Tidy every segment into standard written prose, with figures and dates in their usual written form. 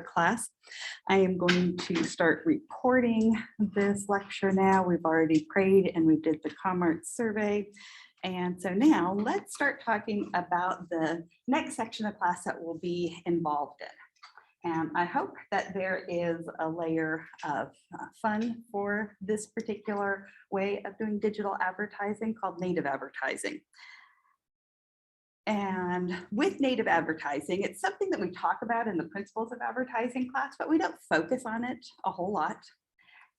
class. I am going to start recording this lecture now. We've already prayed and we did the ComArts survey. And so now let's start talking about the next section of class that we'll be involved in. And I hope that there is a layer of fun for this particular way of doing digital advertising called native advertising. And with native advertising, it's something that we talk about in the principles of advertising class, but we don't focus on it a whole lot.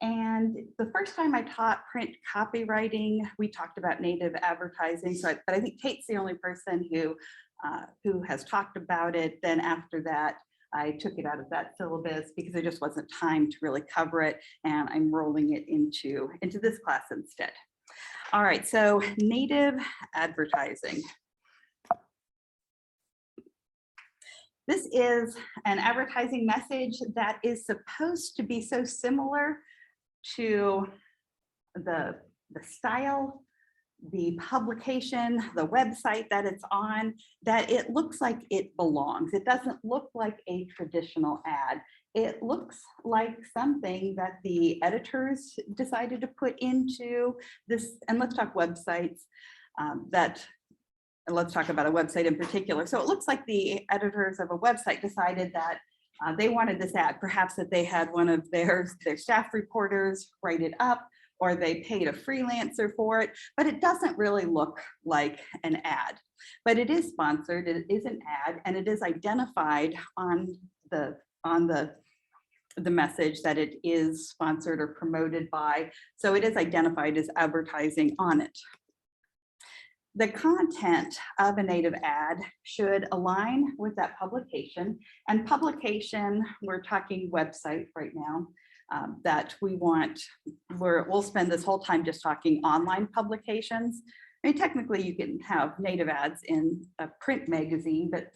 And the first time I taught print copywriting, we talked about native advertising. But I think Kate's the only person who has talked about it. Then after that, I took it out of that syllabus because there just wasn't time to really cover it. And I'm rolling it into this class instead. All right, so native advertising. This is an advertising message that is supposed to be so similar to the style, the publication, the website that it's on, that it looks like it belongs. It doesn't look like a traditional ad. It looks like something that the editors decided to put into this, and let's talk websites let's talk about a website in particular. So it looks like the editors of a website decided that they wanted this ad, perhaps that they had one of their staff reporters write it up, or they paid a freelancer for it, but it doesn't really look like an ad. But it is sponsored, it is an ad, and it is identified on the message that it is sponsored or promoted by. So it is identified as advertising on it. The content of a native ad should align with that publication, and publication, we're talking website right now, that we want, we'll spend this whole time just talking online publications. I mean, technically you can have native ads in a print magazine, but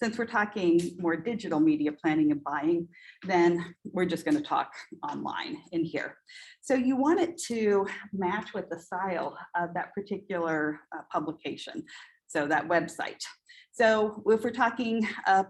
since we're talking more digital media planning and buying, then we're just going to talk online in here. So you want it to match with the style of that particular publication, so that website. So if we're talking a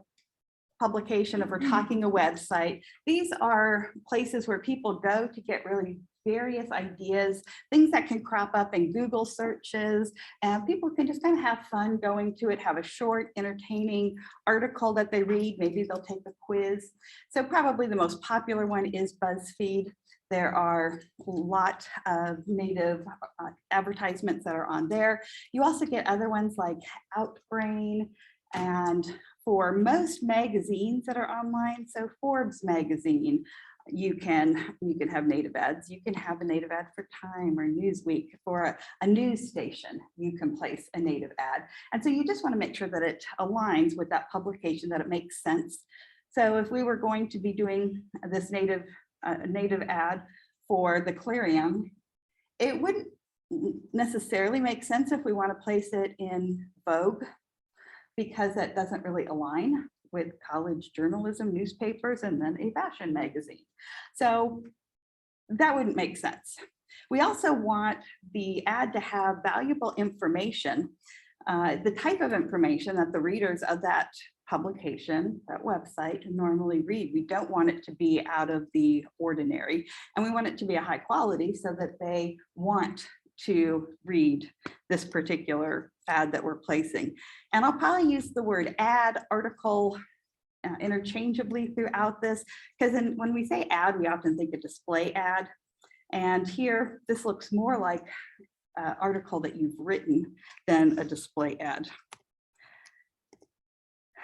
publication, if we're talking a website, these are places where people go to get really various ideas, things that can crop up in Google searches, and people can just kind of have fun going to it, have a short, entertaining article that they read. Maybe they'll take a quiz. So probably the most popular one is BuzzFeed. There are a lot of native advertisements that are on there. You also get other ones like Outbrain, and for most magazines that are online, so Forbes magazine, you can have native ads. You can have a native ad for Time or Newsweek. For a news station, you can place a native ad. And so you just want to make sure that it aligns with that publication, that it makes sense. So if we were going to be doing this native ad for the Clarion, it wouldn't necessarily make sense if we want to place it in Vogue, because that doesn't really align with college journalism, newspapers, and then a fashion magazine. So that wouldn't make sense. We also want the ad to have valuable information, the type of information that the readers of that publication, that website, normally read. We don't want it to be out of the ordinary, and we want it to be a high quality so that they want to read this particular ad that we're placing. And I'll probably use the word ad, article interchangeably throughout this, because when we say ad, we often think a display ad. And here, this looks more like an article that you've written than a display ad.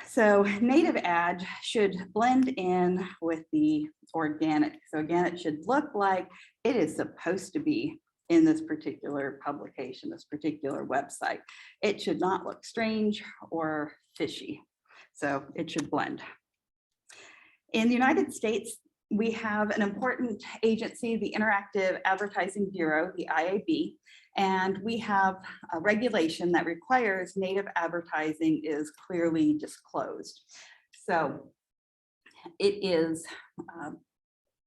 So native ad should blend in with the organic. So again, it should look like it is supposed to be in this particular publication, this particular website. It should not look strange or fishy. So it should blend. In the United States, we have an important agency, the Interactive Advertising Bureau, the IAB, and we have a regulation that requires native advertising is clearly disclosed. So it is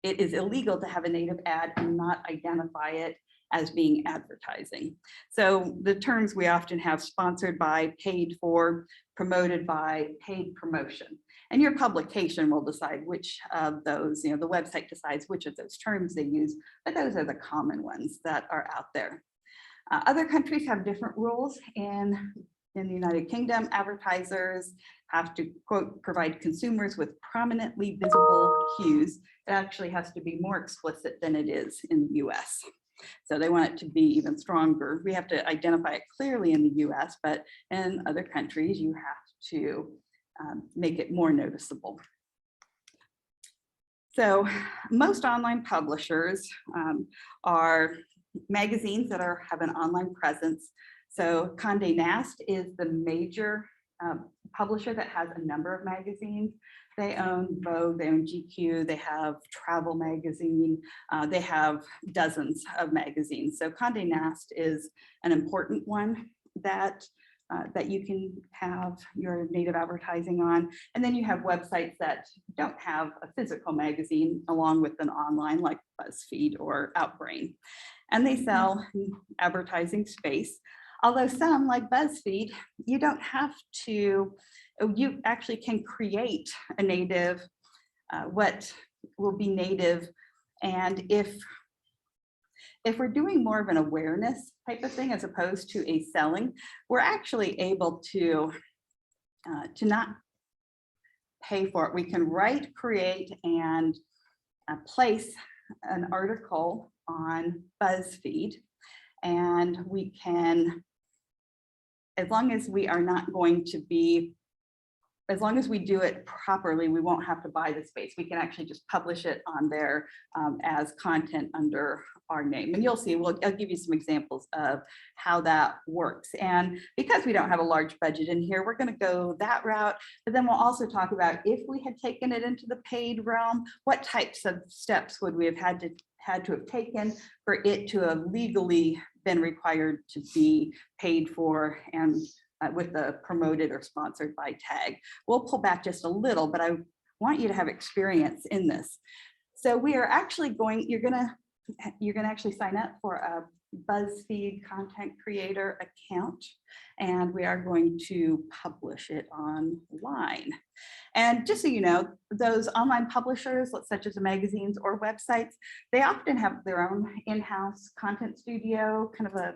illegal to have a native ad and not identify it as being advertising. So the terms we often have: sponsored by, paid for, promoted by, paid promotion. And your publication will decide which of those, the website decides which of those terms they use, but those are the common ones that are out there. Other countries have different rules. In the United Kingdom, advertisers have to, quote, provide consumers with prominently visible cues. It actually has to be more explicit than it is in the US. So they want it to be even stronger. We have to identify it clearly in the US, but in other countries, you have to make it more noticeable. So most online publishers are magazines that have an online presence. So Condé Nast is the major publisher that has a number of magazines. They own Vogue, they own GQ, they have Travel Magazine, they have dozens of magazines. So Condé Nast is an important one that you can have your native advertising on. And then you have websites that don't have a physical magazine along with an online, like BuzzFeed or Outbrain. And they sell advertising space. Although some, like BuzzFeed, you don't have to, you actually can create a native, what will be native. And if we're doing more of an awareness type of thing as opposed to a selling, we're actually able to not pay for it. We can write, create, and place an article on BuzzFeed, and we can, as long as we are not going to be, as long as we do it properly, we won't have to buy the space. We can actually just publish it on there as content under our name. And you'll see, I'll give you some examples of how that works. And because we don't have a large budget in here, we're going to go that route. But then we'll also talk about, if we had taken it into the paid realm, what types of steps would we have had to have taken for it to have legally been required to be paid for and with the promoted or sponsored by tag. We'll pull back just a little, but I want you to have experience in this. So we are actually going, you're gonna actually sign up for a BuzzFeed content creator account, and we are going to publish it online. And just so you know, those online publishers, such as the magazines or websites, they often have their own in-house content studio, kind of a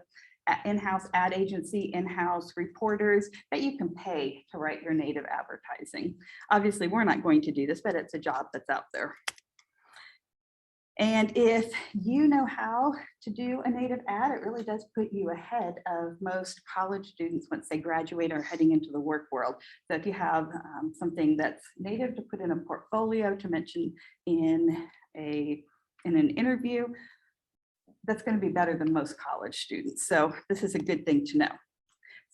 in-house ad agency, in-house reporters that you can pay to write your native advertising. Obviously, we're not going to do this, but it's a job that's out there. And if you know how to do a native ad, it really does put you ahead of most college students once they graduate or heading into the work world. So if you have something that's native to put in a portfolio to mention in an interview, that's going to be better than most college students. So this is a good thing to know.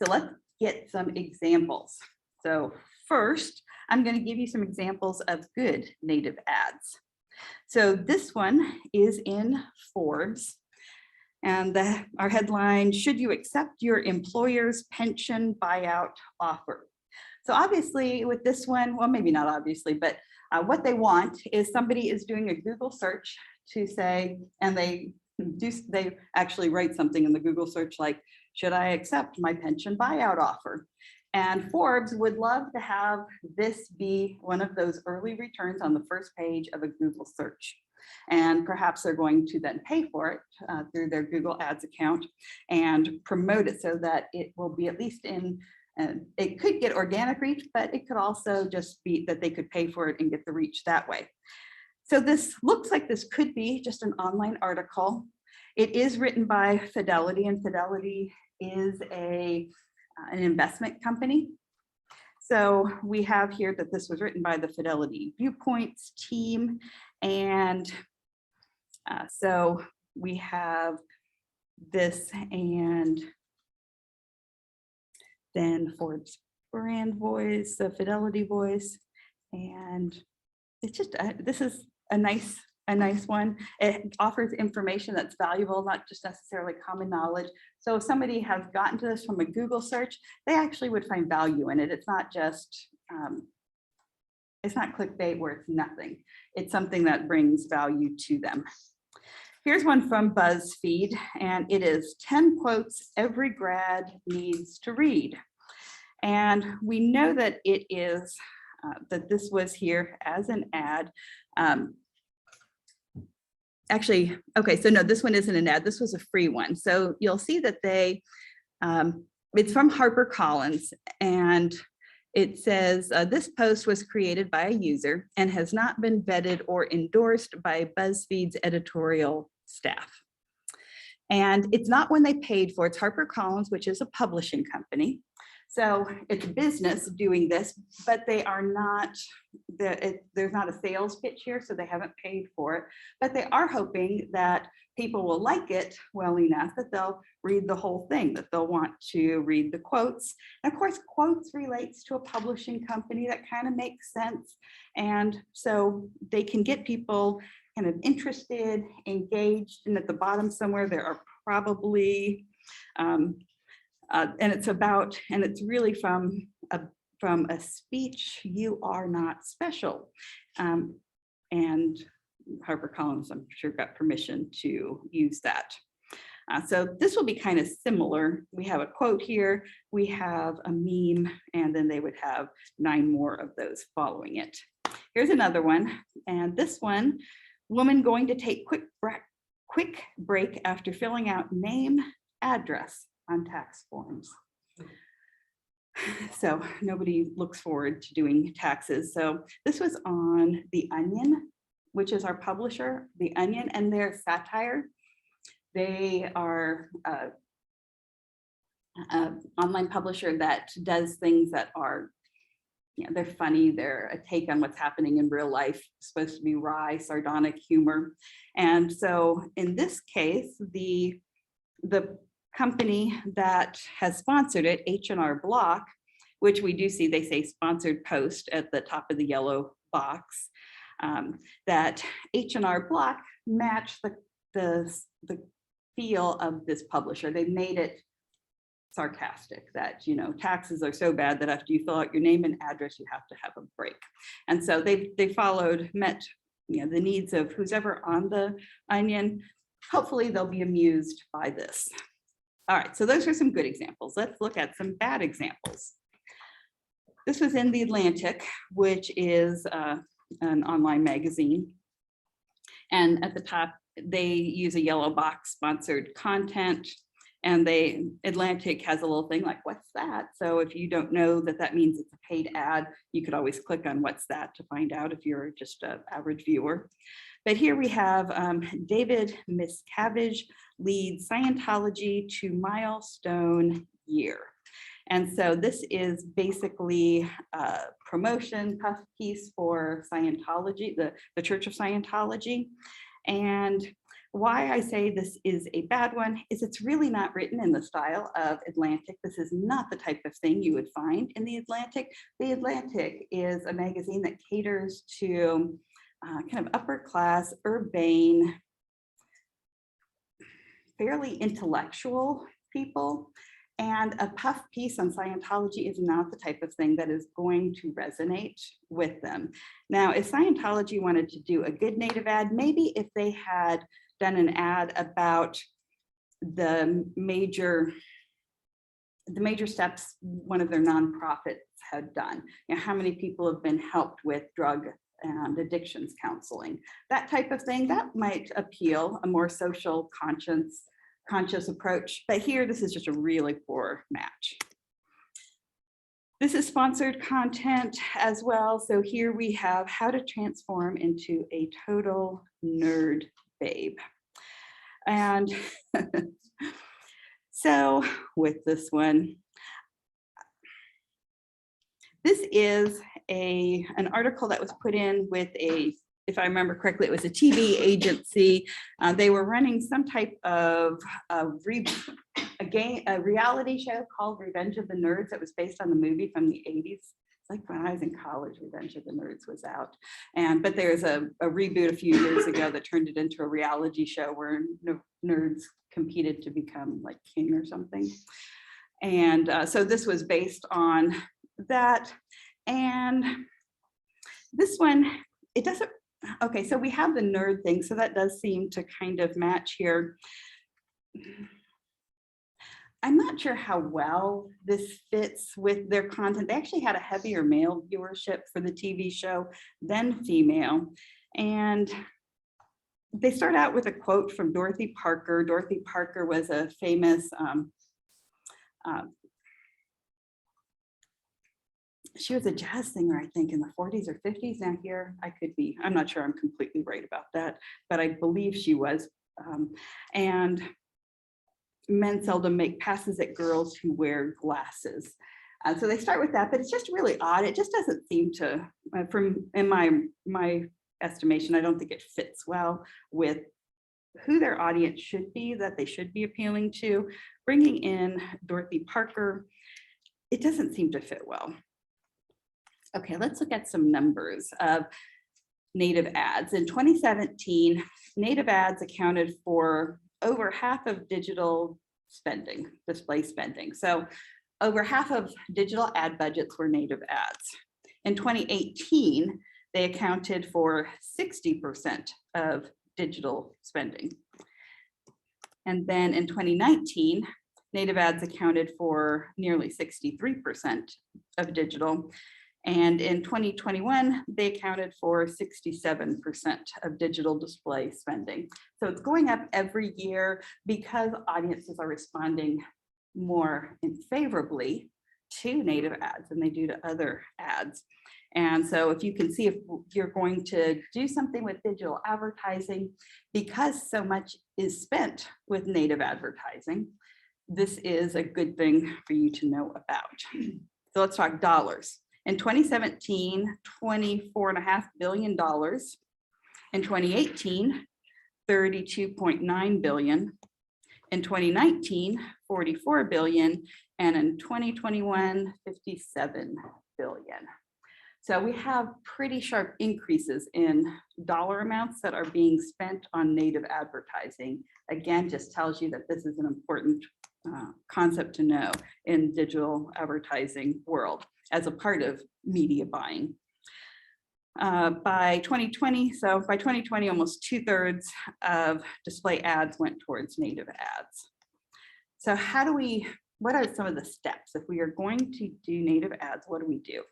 So let's get some examples. So first, I'm going to give you some examples of good native ads. So this one is in Forbes, and our headline, should you accept your employer's pension buyout offer? So obviously with this one, well, maybe not obviously, but what they want is somebody is doing a Google search to say, and they actually write something in the Google search like, should I accept my pension buyout offer? And Forbes would love to have this be one of those early returns on the first page of a Google search. And perhaps they're going to then pay for it through their Google Ads account and promote it so that it will be at least in, it could get organic reach, but it could also just be that they could pay for it and get the reach that way. So this looks like this could be just an online article. It is written by Fidelity, and Fidelity is an investment company. So we have here that this was written by the Fidelity Viewpoints team. And so we have this, and then Forbes brand voice, the Fidelity voice. And it's just, this is a nice one. It offers information that's valuable, not just necessarily common knowledge. So if somebody has gotten to this from a Google search, they actually would find value in it. It's not just, it's not clickbait where it's nothing. It's something that brings value to them. Here's one from BuzzFeed, and it is 10 quotes every grad needs to read. And we know that it is that this was here as an ad. Actually, okay, so no, this one isn't an ad. This was a free one. So you'll see that it's from HarperCollins, and it says, this post was created by a user and has not been vetted or endorsed by BuzzFeed's editorial staff. And it's not one they paid for. It's HarperCollins, which is a publishing company. So it's a business doing this, but they are not, there's not a sales pitch here, so they haven't paid for it. But they are hoping that people will like it well enough that they'll read the whole thing, that they'll want to read the quotes. And of course, quotes relates to a publishing company. That kind of makes sense. And so they can get people kind of interested, engaged, and at the bottom somewhere there are probably, and it's really from a speech, "You are not special." And HarperCollins, I'm sure, got permission to use that. So this will be kind of similar. We have a quote here, we have a meme, and then they would have 9 more of those following it. Here's another one, and this one, woman going to take quick break after filling out name, address on tax forms. So nobody looks forward to doing taxes. So this was on The Onion, which is our publisher, The Onion, and their satire. They are an online publisher that does things that are, they're funny. They're a take on what's happening in real life, supposed to be wry, sardonic humor. And so in this case, the company that has sponsored it, H&R Block, which we do see, they say sponsored post at the top of the yellow box, that H&R Block matched the feel of this publisher. They made it sarcastic that, taxes are so bad that after you fill out your name and address, you have to have a break. And so they met the needs of who's ever on The Onion. Hopefully they'll be amused by this. All right, so those are some good examples. Let's look at some bad examples. This was in The Atlantic, which is an online magazine. And at the top, they use a yellow box, sponsored content. And Atlantic has a little thing like, what's that? So if you don't know that means it's a paid ad, you could always click on what's that to find out if you're just an average viewer. But here we have David Miscavige leads Scientology to milestone year. And so this is basically a promotion puff piece for Scientology, the Church of Scientology. And why I say this is a bad one is it's really not written in the style of Atlantic. This is not the type of thing you would find in The Atlantic. The Atlantic is a magazine that caters to kind of upper class, urbane, fairly intellectual people. And a puff piece on Scientology is not the type of thing that is going to resonate with them. Now, if Scientology wanted to do a good native ad, maybe if they had done an ad about the major steps one of their nonprofits had done, how many people have been helped with drug and addictions counseling, that type of thing, that might appeal, a more social conscious approach. But here, this is just a really poor match. This is sponsored content as well. So here we have how to transform into a total nerd babe. And so with this one, this is an article that was put in with if I remember correctly, it was a TV agency. They were running some type of a reality show called Revenge of the Nerds that was based on the movie from the 80s. It's like when I was in college, Revenge of the Nerds was out. But there's a reboot a few years ago that turned it into a reality show where nerds competed to become like king or something. And so this was based on that. And this one, it doesn't, okay, so we have the nerd thing, so that does seem to kind of match here. I'm not sure how well this fits with their content. They actually had a heavier male viewership for the TV show than female. And they start out with a quote from Dorothy Parker. Dorothy Parker was a famous, she was a jazz singer, I think, in the 40s or 50s. Now here, I'm not sure I'm completely right about that, but I believe she was. And men seldom make passes at girls who wear glasses. So they start with that, but it's just really odd. It just doesn't seem to, in my estimation, I don't think it fits well with who their audience should be, that they should be appealing to. Bringing in Dorothy Parker, it doesn't seem to fit well. Okay, let's look at some numbers of native ads. In 2017, native ads accounted for over half of digital spending, display spending. So over half of digital ad budgets were native ads. In 2018, they accounted for 60% of digital spending. And then in 2019, native ads accounted for nearly 63% of digital. And in 2021, they accounted for 67% of digital display spending. So it's going up every year because audiences are responding more favorably to native ads than they do to other ads. And so if you can see, if you're going to do something with digital advertising, because so much is spent with native advertising, this is a good thing for you to know about. So let's talk dollars. In 2017, $24.5 billion. In 2018, $32.9 billion. In 2019, $44 billion. And in 2021, $57 billion. So we have pretty sharp increases in dollar amounts that are being spent on native advertising. Again, just tells you that this is an important concept to know in digital advertising world as a part of media buying. By 2020, almost 2/3 of display ads went towards native ads. So what are some of the steps? If we are going to do native ads, what do we do?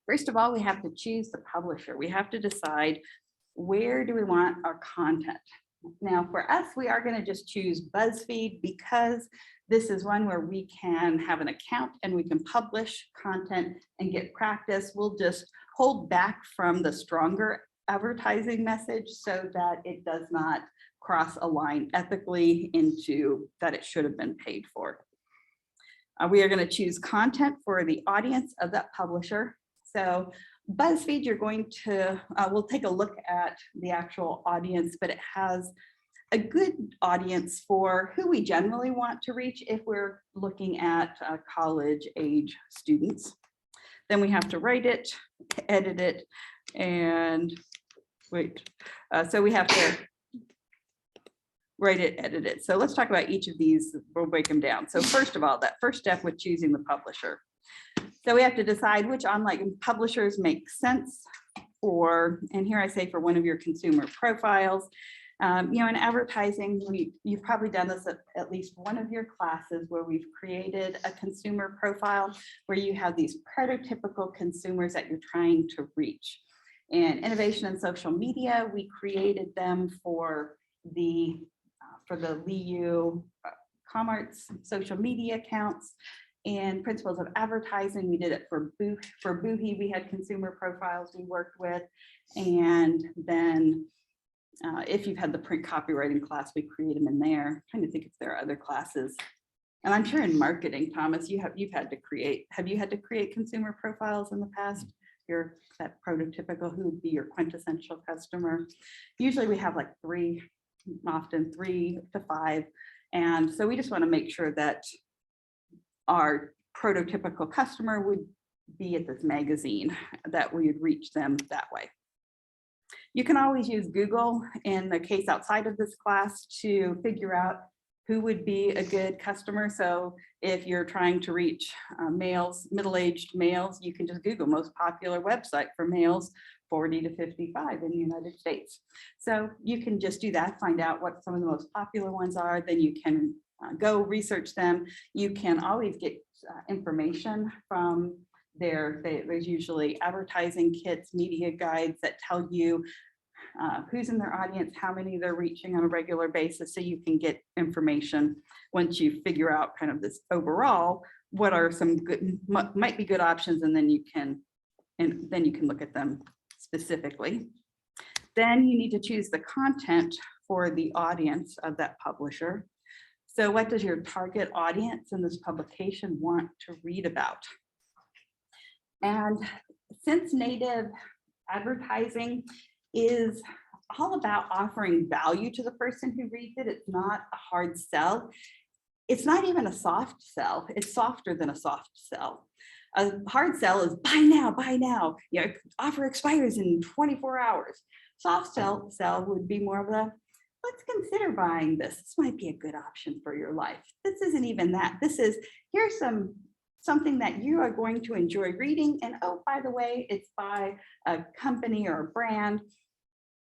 First of all, we have to choose the publisher. We have to decide, where do we want our content? Now for us, we are going to just choose BuzzFeed because this is one where we can have an account and we can publish content and get practice. We'll just hold back from the stronger advertising message so that it does not cross a line ethically into that it should have been paid for. We are going to choose content for the audience of that publisher. So BuzzFeed, we'll take a look at the actual audience, but it has a good audience for who we generally want to reach if we're looking at college age students. Then we have to write it, edit it, and so we have to write it, edit it. So let's talk about each of these. We'll break them down. So first of all, that first step with choosing the publisher. So we have to decide which online publishers make sense for, and here I say for one of your consumer profiles. In advertising, you've probably done this at least one of your classes where we've created a consumer profile where you have these prototypical consumers that you're trying to reach. In innovation and social media, we created them for the LEU Comarts social media accounts. And principles of advertising, we did it for Boohee. We had consumer profiles we worked with. And then if you've had the print copywriting class, we create them in there. I'm trying to think if there are other classes. And I'm sure in marketing, Thomas, you've had to create consumer profiles in the past? You're that prototypical, who would be your quintessential customer. Usually we have like often 3 to 5. And so we just want to make sure that our prototypical customer would be at this magazine, that we would reach them that way. You can always use Google in the case outside of this class to figure out who would be a good customer. So if you're trying to reach males, middle-aged males, you can just Google most popular website for males 40 to 55 in the United States. So you can just do that, find out what some of the most popular ones are, then you can go research them. You can always get information from there's usually advertising kits, media guides that tell you who's in their audience, how many they're reaching on a regular basis, so you can get information once you figure out kind of this overall, what are some good, might be good options, and then you can look at them specifically. Then you need to choose the content for the audience of that publisher. So what does your target audience in this publication want to read about? And since native advertising is all about offering value to the person who reads it, it's not a hard sell. It's not even a soft sell. It's softer than a soft sell. A hard sell is buy now, buy now. You know, offer expires in 24 hours. Soft sell would be more of a, let's consider buying this. This might be a good option for your life. This isn't even that. This is, here's something that you are going to enjoy reading. And oh, by the way, it's by a company or a brand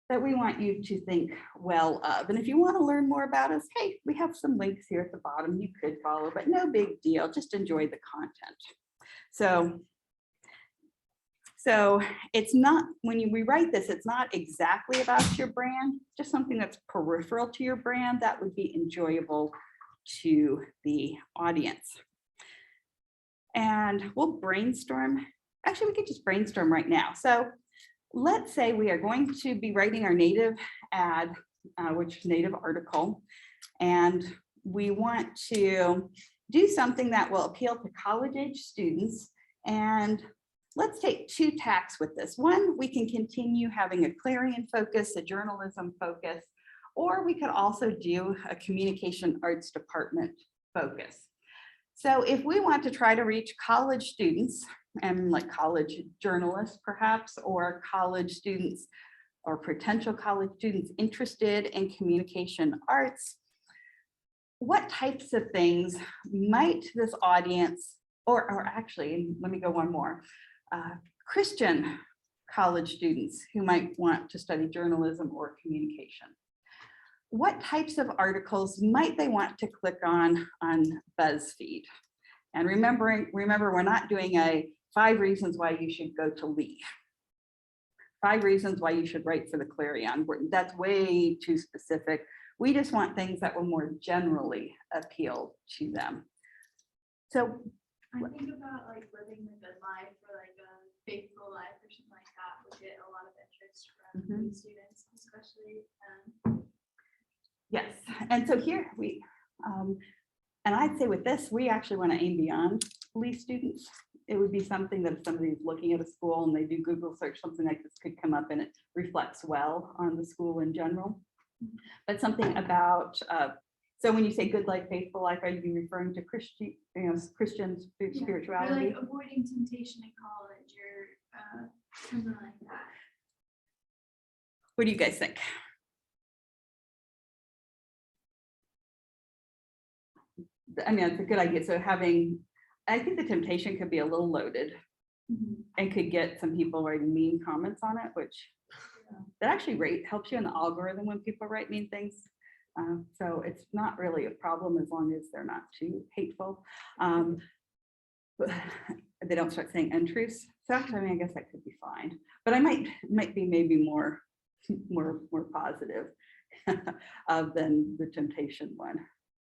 that we want you to think well of. And if you want to learn more about us, hey, we have some links here at the bottom you could follow, but no big deal. Just enjoy the content. So it's not, when we write this, it's not exactly about your brand, just something that's peripheral to your brand that would be enjoyable to the audience. And we'll brainstorm. Actually, we could just brainstorm right now. So let's say we are going to be writing our native ad, which is native article, and we want to do something that will appeal to college-age students. And let's take two tacks with this. One, we can continue having a Clarion focus, a journalism focus, or we could also do a communication arts department focus. So if we want to try to reach college students and like college journalists perhaps, or college students or potential college students interested in communication arts, what types of things might this audience, or actually, let me go one more, Christian college students who might want to study journalism or communication. What types of articles might they want to click on BuzzFeed? And remember, we're not doing a 5 reasons why you should go to Lee. 5 reasons why you should write for the Clarion. That's way too specific. We just want things that will more generally appeal to them. So I think about like living the good life or like a faithful life or something like that would get a lot of interest from students, especially. Yes, and so here we, and I'd say with this, we actually want to aim beyond Lee students. It would be something that if somebody's looking at a school and they do Google search, something like this could come up and it reflects well on the school in general. But something about, so when you say good life, faithful life, are you referring to Christian spirituality? Or like avoiding temptation in college or something like that. What do you guys think? I mean, it's a good idea. So I think the temptation could be a little loaded and could get some people writing mean comments on it, which that actually helps you in the algorithm when people write mean things. So it's not really a problem as long as they're not too hateful. But they don't start saying untruths. So actually, I mean, I guess that could be fine. But I might be maybe more positive than the temptation one.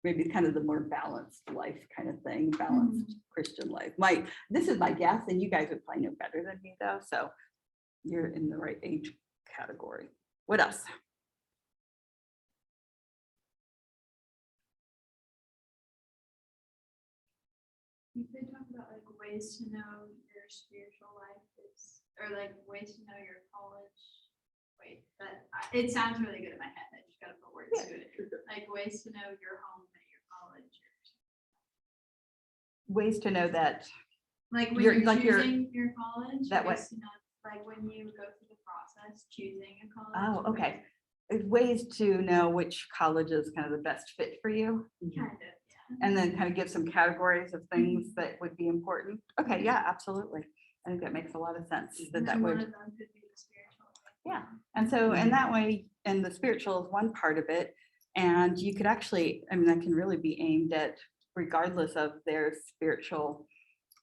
Maybe kind of the more balanced life kind of thing, balanced Christian life. This is my guess, and you guys would probably know better than me though. So you're in the right age category. What else? You could talk about like ways to know your spiritual life is, or like ways to know your college. Wait, but it sounds really good in my head. I just gotta put words to it. Like ways to know your home at your college. Ways to know that. Like when you're choosing your college. That way. To know, like when you go through the process choosing a college. Oh, okay. Ways to know which college is kind of the best fit for you. Kind of, yeah. And then kind of give some categories of things that would be important. Okay, yeah, absolutely. I think that makes a lot of sense. That one of them could be the spiritual. Yeah, and so and that way, and the spiritual is one part of it. And you could actually, I mean, that can really be aimed at regardless of their spiritual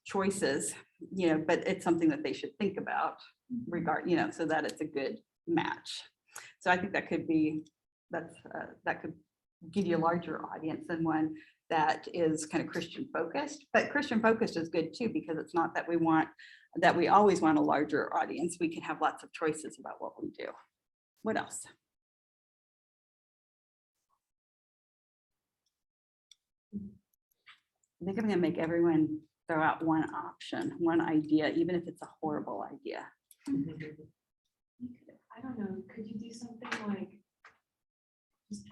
choices, but it's something that they should think about so that it's a good match. So I think that could be, that could give you a larger audience than one that is kind of Christian focused. But Christian focused is good too, because it's not that we always want a larger audience. We can have lots of choices about what we do. What else? I think I'm gonna make everyone throw out one option, one idea, even if it's a horrible idea. I don't know, could you do something like just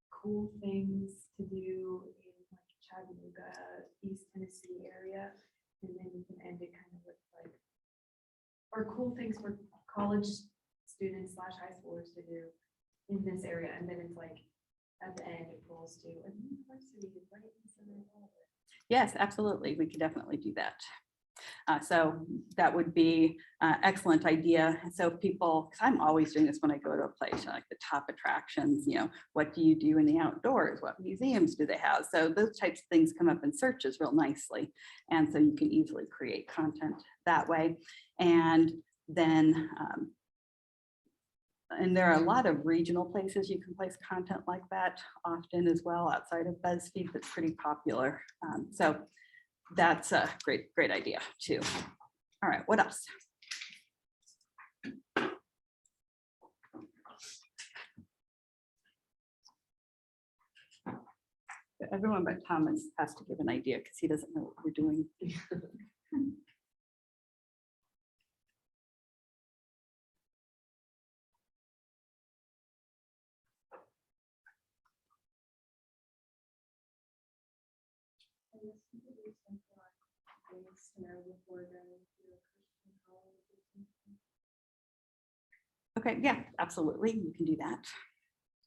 cool things to do in like Chattanooga, East Tennessee area, and then you can end it kind of with like, or cool things for college students / high schoolers to do in this area, and then it's like at the end it pulls to a university right in the center of all of it. Yes, absolutely. We could definitely do that. So that would be an excellent idea. So if people, because I'm always doing this when I go to a place, like the top attractions, what do you do in the outdoors? What museums do they have? So those types of things come up in searches real nicely. And so you can easily create content that way. And then, and there are a lot of regional places you can place content like that often as well, outside of BuzzFeed, that's pretty popular. So that's a great idea too. All right, what else? Everyone but Thomas has to give an idea because he doesn't know what we're doing. Okay, yeah, absolutely. You can do that.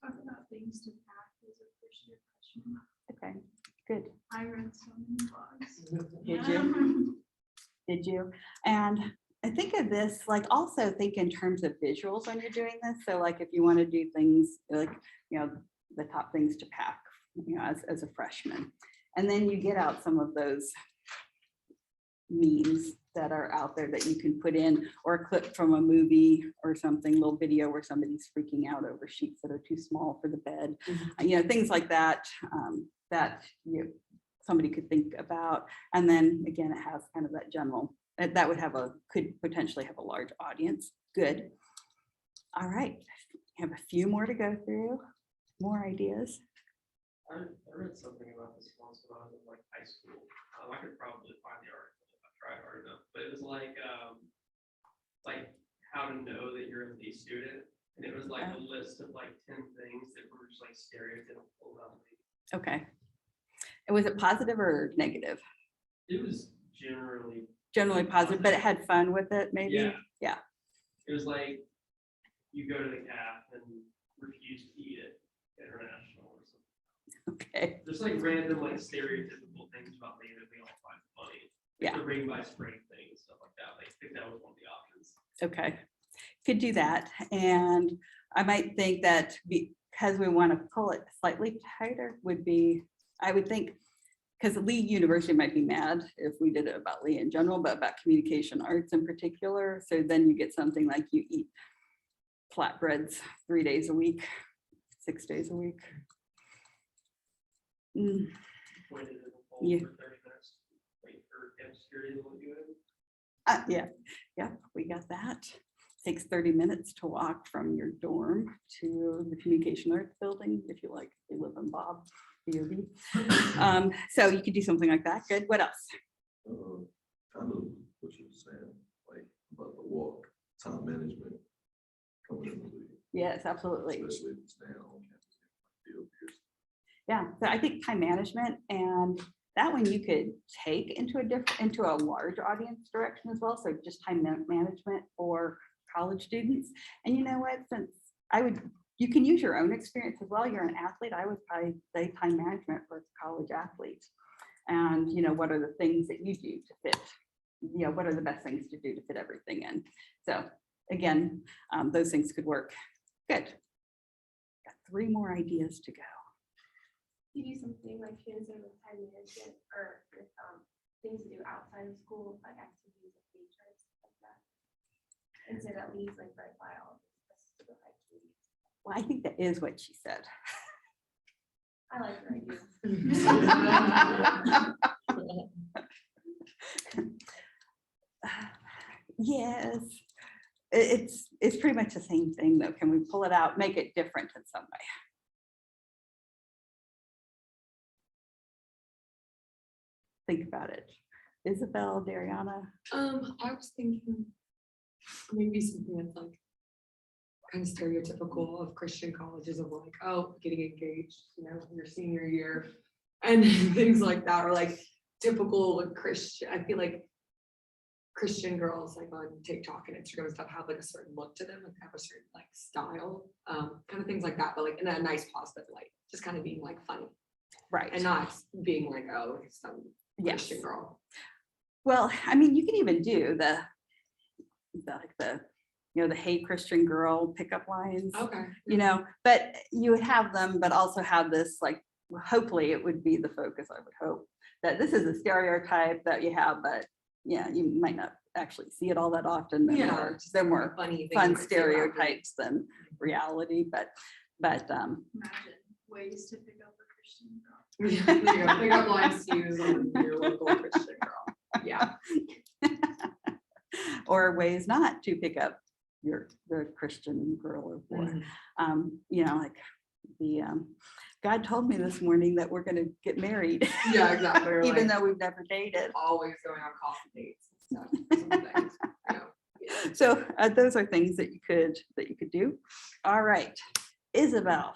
Talk about things to pack as a first year freshman. Okay, good. I read so many blogs. Did you? Did you? And I think of this, like also think in terms of visuals when you're doing this. So like if you want to do things like, the top things to pack, as a freshman. And then you get out some of those memes that are out there that you can put in, or a clip from a movie or something, little video where somebody's freaking out over sheets that are too small for the bed. Things like that, that somebody could think about. And then again, it has kind of that general, that would could potentially have a large audience. Good. All right, we have a few more to go through, more ideas. I read something about this once when I was in like high school. I could probably find the article if I tried hard enough, but it was like how to know that you're a B student, and it was like a list of like 10 things that were just like stereotypical about me. Okay. And was it positive or negative? It was generally Positive, but it had fun with it, maybe. Yeah. It was like you go to the calf and refuse to eat it international or something. Okay. Just like random like stereotypical things about me that we all find funny. Yeah. The ring by spring thing and stuff like that. Like, I think that was one of the options. Okay. Could do that. And I might think that because we want to pull it slightly tighter would be, I would think, because Lee University might be mad if we did it about Lee in general, but about communication arts in particular. So then you get something like you eat flatbreads 3 days a week, 6 days a week. Pointed in the hole Yeah. for 30 minutes, wait for cafeteria to look good. Yeah, we got that. Takes 30 minutes to walk from your dorm to the communication arts building, if you like, you live in Bob. BOB. So you could do something like that. Good. What else? Kind of what you were saying, like about the walk, time management coming in the league. Yes, absolutely. Especially if it's down on campus. Yeah, so I think time management, and that one you could take into a large audience direction as well. So just time management for college students. And you know what, since you can use your own experience as well. You're an athlete. I would probably say time management for college athletes. And what are the things that you do to fit, what are the best things to do to fit everything in? So again, those things could work. Good. Got 3 more ideas to go. You do something like transition with time management or with things to do outside of school, like activities and day trips, like that. Instead of leaves like right by all this to the activities. Well, I think that is what she said. I like your idea. Yes, it's pretty much the same thing though. Can we pull it out, make it different in some way? Think about it. Isabel, Dariana. I was thinking maybe something that's like kind of stereotypical of Christian colleges of like, oh, getting engaged, you know, in your senior year and things like that, or like typical like Christian. I feel like Christian girls like on TikTok and Instagram and stuff have like a certain look to them and have a certain like style, kind of things like that, but like in a nice positive light, just kind of being like funny Right. and not being like, oh, some Yes. Christian girl. Well, I mean, you can even do the you know, the "Hey Christian Girl" pickup lines. Okay. You know, but you would have them, but also have this like, hopefully it would be the focus, I would hope, that this is a stereotype that you have, but yeah, you might not actually see it all that often. They're more funny, fun stereotypes than reality, but Imagine ways to pick up a Christian girl. Yeah, there you go. Pick up lines to use on your local Christian girl. Yeah. or ways not to pick up the Christian girl or boy. You know, like the God told me this morning that we're going to get married. Yeah, exactly. Or Even like though we've never dated. always going on coffee dates and stuff. some things, you know. Yeah. So those are things that you could do. All right, Isabel.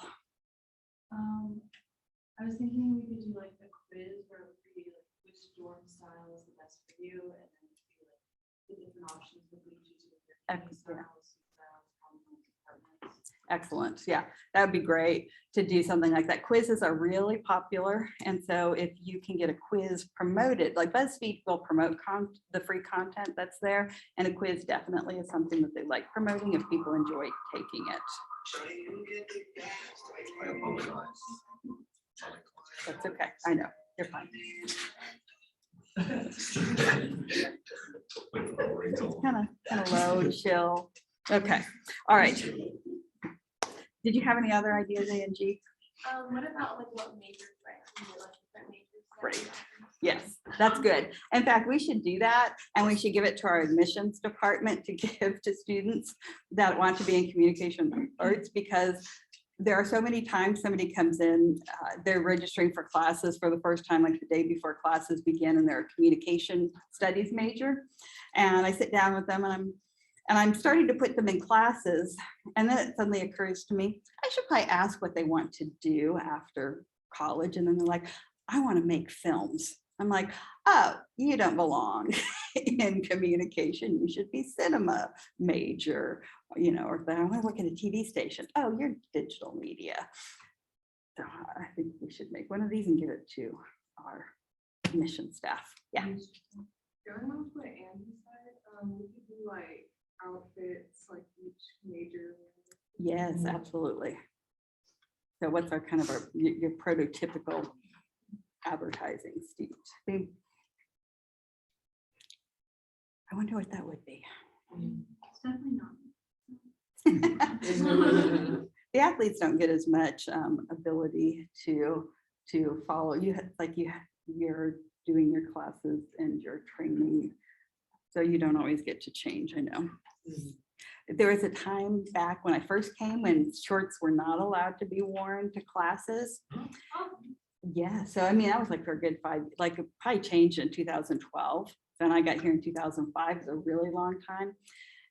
I was thinking we could do like a quiz where it would be like which dorm style is the best for you, and then do like the different options would lead you to the different Excellent. styles, departments. Excellent. Yeah, that would be great to do something like that. Quizzes are really popular. And so if you can get a quiz promoted, like BuzzFeed will promote the free content that's there. And a quiz definitely is something that they like promoting if people enjoy taking it. I apologize. That's okay. I know. You're fine. Kind of low, chill. Okay. All right. Did you have any other ideas, Angie? What about like what majors, right? Can you do, like, different majors that Great. we offer? Yes, that's good. In fact, we should do that, and we should give it to our admissions department to give to students that want to be in communication arts, because there are so many times somebody comes in, they're registering for classes for the first time, like the day before classes begin, and they're a communication studies major. And I sit down with them and I'm starting to put them in classes. And then it suddenly occurs to me, I should probably ask what they want to do after college. And then they're like, I want to make films. I'm like, oh, you don't belong in communication. You should be cinema major, you know, or I want to work at a TV station. Oh, you're digital media. So I think we should make one of these and give it to our admission staff. Yeah. Going on to what Andy said, we could do like outfits, like each major. Yes, absolutely. So what's our kind of your prototypical advertising, Steve? I wonder what that would be. It's definitely not. The athletes don't get as much ability to follow. You're doing your classes and your training, so you don't always get to change. I know. There was a time back when I first came when shorts were not allowed to be worn to classes. Yeah, so I mean, that was like for a good 5, like it probably changed in 2012. Then I got here in 2005, it's a really long time.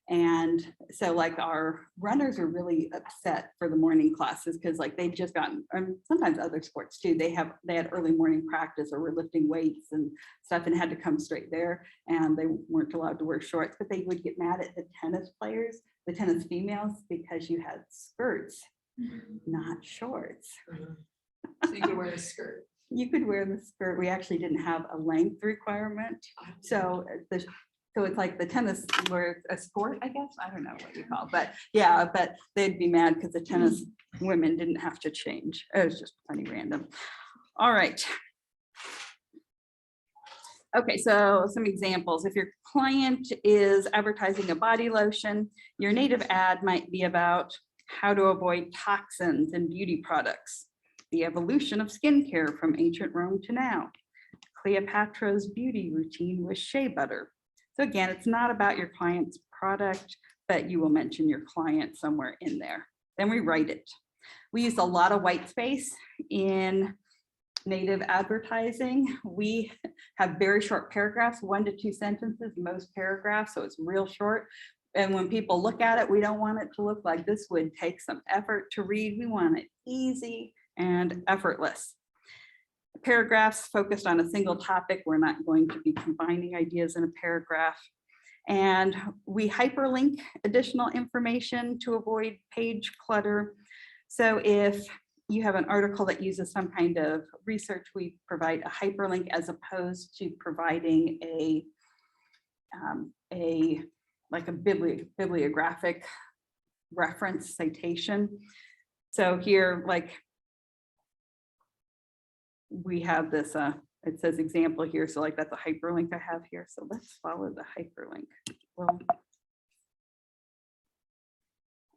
And so like our runners are really upset for the morning classes because like they've just gotten, and sometimes other sports too, they had early morning practice or were lifting weights and stuff and had to come straight there, and they weren't allowed to wear shorts, but they would get mad at the tennis players, the tennis females, because you had skirts, not shorts. So you could wear a skirt. You could wear the skirt. We actually didn't have a length requirement. So So it's like the tennis where it's a sport, I guess. I don't know what you call it, but yeah, but they'd be mad because the tennis women didn't have to change. It was just funny random. All right. Okay, so some examples. If your client is advertising a body lotion, your native ad might be about how to avoid toxins in beauty products, the evolution of skincare from ancient Rome to now, Cleopatra's beauty routine with shea butter. So again, it's not about your client's product, but you will mention your client somewhere in there. Then we write it. We use a lot of white space in native advertising. We have very short paragraphs, 1 to 2 sentences, most paragraphs, so it's real short. And when people look at it, we don't want it to look like this would take some effort to read. We want it easy and effortless. Paragraphs focused on a single topic. We're not going to be combining ideas in a paragraph. And we hyperlink additional information to avoid page clutter. So if you have an article that uses some kind of research, we provide a hyperlink as opposed to providing a bibliographic reference citation. So here, like, we have this, it says example here. So like that's a hyperlink I have here. So let's follow the hyperlink. Well,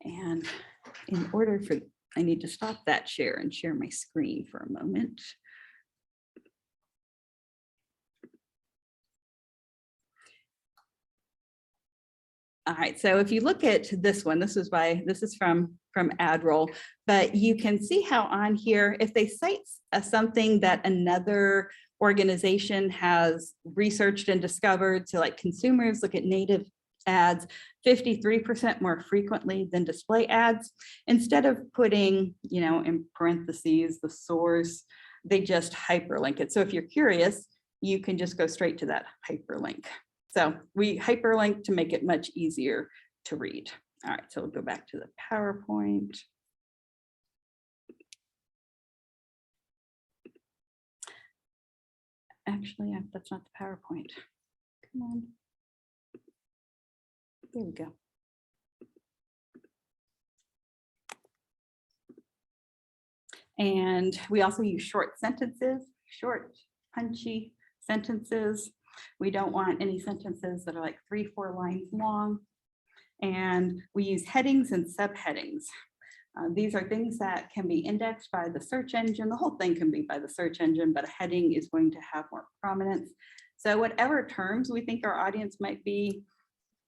and in order for, I need to stop that share and share my screen for a moment. All right, so if you look at this one, this is from AdRoll, but you can see how on here, if they cite something that another organization has researched and discovered, so like consumers look at native ads 53% more frequently than display ads. Instead of putting, in parentheses, the source, they just hyperlink it. So if you're curious, you can just go straight to that hyperlink. So we hyperlink to make it much easier to read. All right, so we'll go back to the PowerPoint. Actually, that's not the PowerPoint. Come on. There we go. And we also use short sentences, short, punchy sentences. We don't want any sentences that are like 3-4 lines long. And we use headings and subheadings. These are things that can be indexed by the search engine. The whole thing can be by the search engine, but a heading is going to have more prominence. So whatever terms we think our audience might be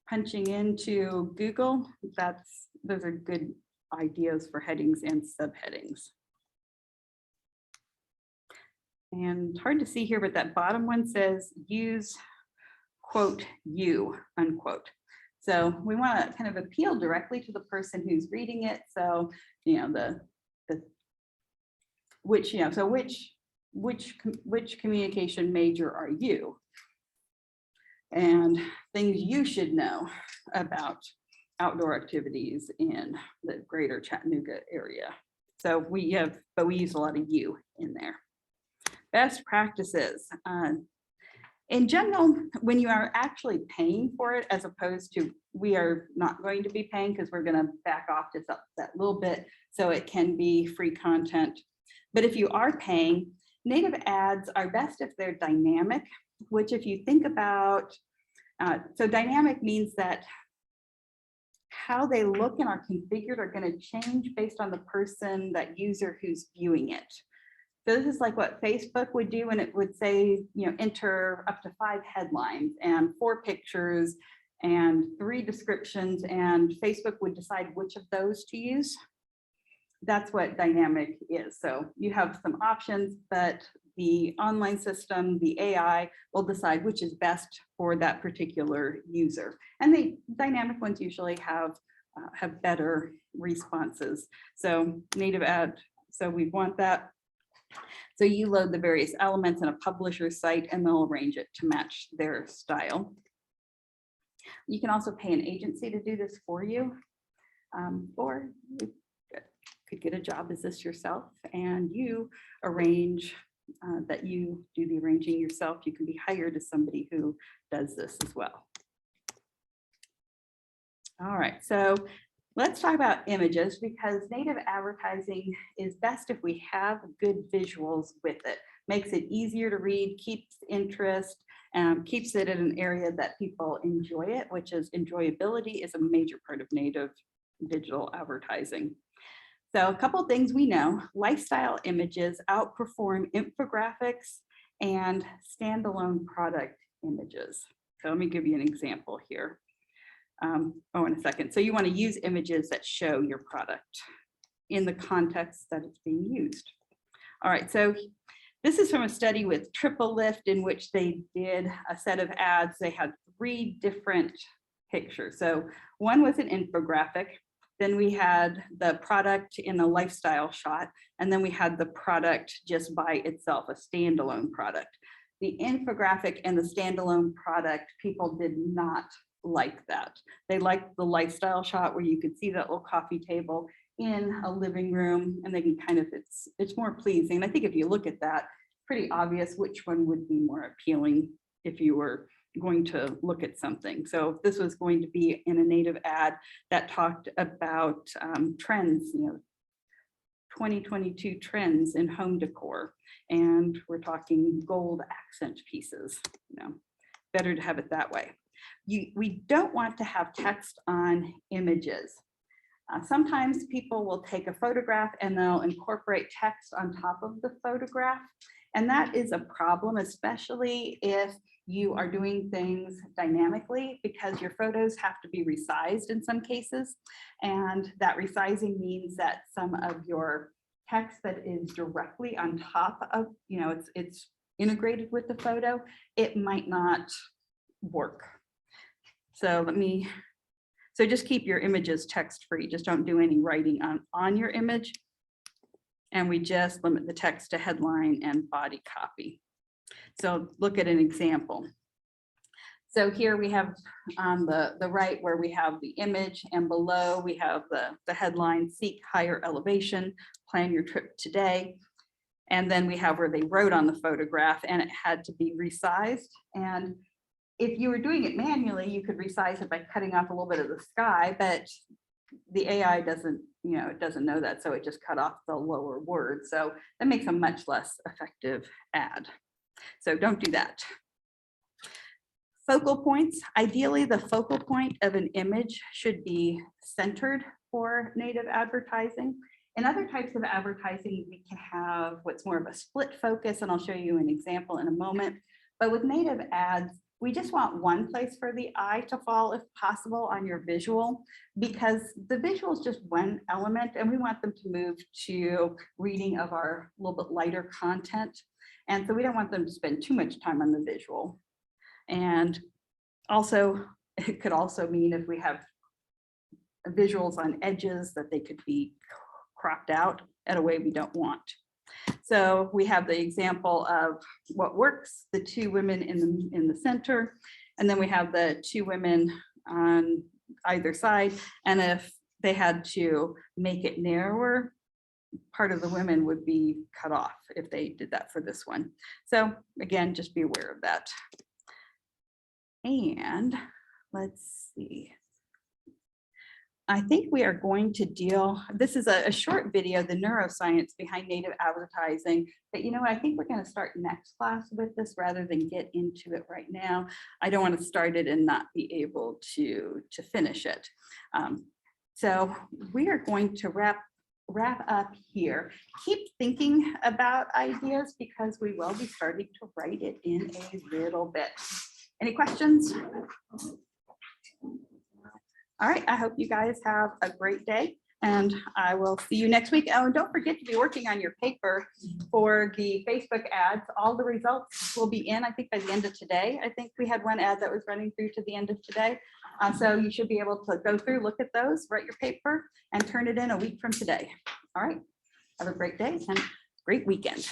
punching into Google, those are good ideas for headings and subheadings. And it's hard to see here, but that bottom one says use, quote, you, unquote. So we want to kind of appeal directly to the person who's reading it. So, which communication major are you? And things you should know about outdoor activities in the greater Chattanooga area. So we use a lot of you in there. Best practices. In general, when you are actually paying for it, as opposed to, we are not going to be paying because we're going to back off just that little bit so it can be free content. But if you are paying, native ads are best if they're dynamic, which if you think about, so dynamic means that how they look and are configured are going to change based on the person, that user who's viewing it. So this is like what Facebook would do, and it would say, enter up to 5 headlines and 4 pictures and 3 descriptions, and Facebook would decide which of those to use. That's what dynamic is. So you have some options, but the online system, the AI, will decide which is best for that particular user. And the dynamic ones usually have better responses. So native ad, so we want that. So you load the various elements in a publisher's site and they'll arrange it to match their style. You can also pay an agency to do this for you, or you could get a job as this yourself and you arrange that you do the arranging yourself. You can be hired as somebody who does this as well. All right, so let's talk about images because native advertising is best if we have good visuals with it. Makes it easier to read, keeps interest, keeps it in an area that people enjoy it, which is enjoyability is a major part of native digital advertising. So a couple things we know, lifestyle images outperform infographics and standalone product images. So let me give you an example here. In a second. So you want to use images that show your product in the context that it's being used. All right, so this is from a study with Triple Lift in which they did a set of ads. They had 3 different pictures. So one was an infographic, then we had the product in a lifestyle shot, and then we had the product just by itself, a standalone product. The infographic and the standalone product, people did not like that. They liked the lifestyle shot where you could see that little coffee table in a living room and they can kind of, it's more pleasing. And I think if you look at that, pretty obvious which one would be more appealing if you were going to look at something. So if this was going to be in a native ad that talked about trends, 2022 trends in home decor, and we're talking gold accent pieces, better to have it that way. We don't want to have text on images. Sometimes people will take a photograph and they'll incorporate text on top of the photograph. And that is a problem, especially if you are doing things dynamically, because your photos have to be resized in some cases. And that resizing means that some of your text that is directly on top of, it's integrated with the photo, it might not work. So just keep your images text free. Just don't do any writing on your image. And we just limit the text to headline and body copy. So look at an example. So here we have on the right where we have the image, and below we have the headline, seek higher elevation, plan your trip today. And then we have where they wrote on the photograph and it had to be resized. And if you were doing it manually, you could resize it by cutting off a little bit of the sky, but the AI doesn't, it doesn't know that. So it just cut off the lower word. So that makes a much less effective ad. So don't do that. Focal points. Ideally, the focal point of an image should be centered for native advertising. In other types of advertising, we can have what's more of a split focus, and I'll show you an example in a moment. But with native ads, we just want one place for the eye to fall if possible on your visual, because the visual is just one element and we want them to move to reading of our little bit lighter content. And so we don't want them to spend too much time on the visual. And also, it could also mean if we have visuals on edges that they could be cropped out in a way we don't want. So we have the example of what works, the 2 women in the center, and then we have the 2 women on either side. And if they had to make it narrower, part of the women would be cut off if they did that for this one. So again, just be aware of that. And let's see. I think we are going to deal, this is a short video, the neuroscience behind native advertising, but I think we're going to start next class with this rather than get into it right now. I don't want to start it and not be able to finish it. So we are going to wrap up here. Keep thinking about ideas because we will be starting to write it in a little bit. Any questions? All right, I hope you guys have a great day and I will see you next week. Oh, and don't forget to be working on your paper for the Facebook ads. All the results will be in, I think, by the end of today. I think we had one ad that was running through to the end of today. So you should be able to go through, look at those, write your paper and turn it in a week from today. All right, have a great day and great weekend.